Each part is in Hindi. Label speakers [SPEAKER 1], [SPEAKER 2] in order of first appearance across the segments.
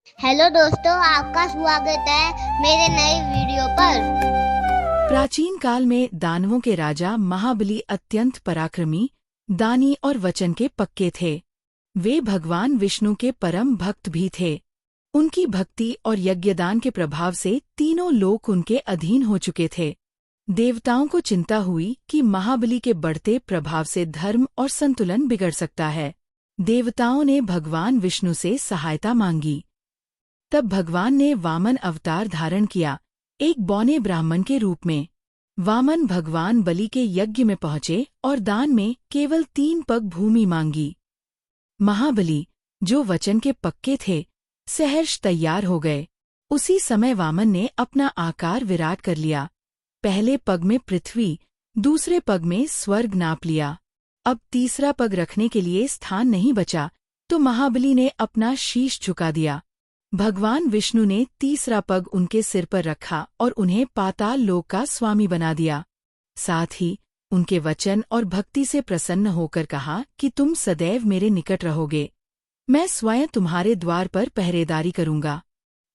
[SPEAKER 1] हेलो दोस्तों, आपका स्वागत है मेरे नए वीडियो पर।
[SPEAKER 2] प्राचीन काल में दानवों के राजा महाबली अत्यंत पराक्रमी, दानी और वचन के पक्के थे। वे भगवान विष्णु के परम भक्त भी थे। उनकी भक्ति और यज्ञदान के प्रभाव से तीनों लोक उनके अधीन हो चुके थे। देवताओं को चिंता हुई कि महाबली के बढ़ते प्रभाव से धर्म और संतुलन बिगड़ सकता है। देवताओं ने भगवान विष्णु से सहायता मांगी। तब भगवान ने वामन अवतार धारण किया, एक बौने ब्राह्मण के रूप में। वामन भगवान बलि के यज्ञ में पहुंचे और दान में केवल 3 पग भूमि मांगी। महाबली, जो वचन के पक्के थे, सहर्ष तैयार हो गए। उसी समय वामन ने अपना आकार विराट कर लिया। पहले पग में पृथ्वी, दूसरे पग में स्वर्ग नाप लिया। अब तीसरा पग रखने के लिए स्थान नहीं बचा, तो महाबली ने अपना शीश झुका दिया। भगवान विष्णु ने तीसरा पग उनके सिर पर रखा और उन्हें पाताल लोक का स्वामी बना दिया। साथ ही उनके वचन और भक्ति से प्रसन्न होकर कहा कि तुम सदैव मेरे निकट रहोगे। मैं स्वयं तुम्हारे द्वार पर पहरेदारी करूंगा।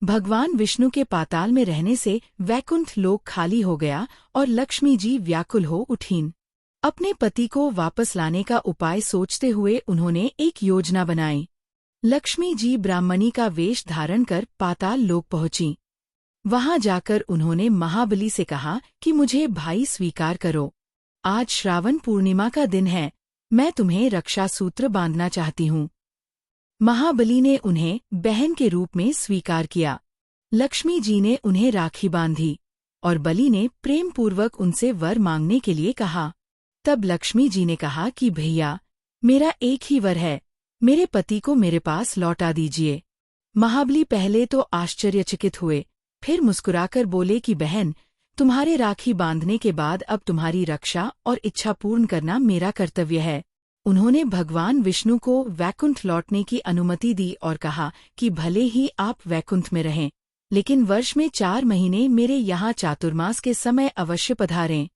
[SPEAKER 2] भगवान विष्णु के पाताल में रहने से वैकुंठ लोक खाली हो गया और लक्ष्मी जी व्याकुल हो उठीं। अपने पति को वापस लाने का उपाय सोचते हुए उन्होंने एक योजना बनाई। लक्ष्मी जी ब्राह्मणी का वेश धारण कर पाताल लोक पहुंची। वहां जाकर उन्होंने महाबली से कहा कि मुझे भाई स्वीकार करो। आज श्रावण पूर्णिमा का दिन है, मैं तुम्हें रक्षा सूत्र बांधना चाहती हूँ। महाबली ने उन्हें बहन के रूप में स्वीकार किया। लक्ष्मी जी ने उन्हें राखी बांधी और बलि ने प्रेम पूर्वक उनसे वर मांगने के लिए कहा। तब लक्ष्मी जी ने कहा कि भैया, मेरा एक ही वर है, मेरे पति को मेरे पास लौटा दीजिए। महाबली पहले तो आश्चर्यचकित हुए, फिर मुस्कुराकर बोले कि बहन, तुम्हारे राखी बांधने के बाद अब तुम्हारी रक्षा और इच्छा पूर्ण करना मेरा कर्तव्य है। उन्होंने भगवान विष्णु को वैकुंठ लौटने की अनुमति दी और कहा कि भले ही आप वैकुंठ में रहें, लेकिन वर्ष में 4 महीने मेरे यहाँ चातुर्मास के समय अवश्य पधारें।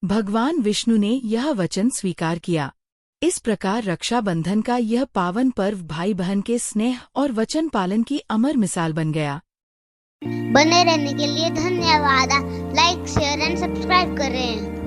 [SPEAKER 2] भगवान विष्णु ने यह वचन स्वीकार किया। इस प्रकार रक्षाबंधन का यह पावन पर्व भाई बहन के स्नेह और वचन पालन की अमर मिसाल बन गया।
[SPEAKER 1] बने रहने के लिए धन्यवाद। लाइक, शेयर एंड सब्सक्राइब करें।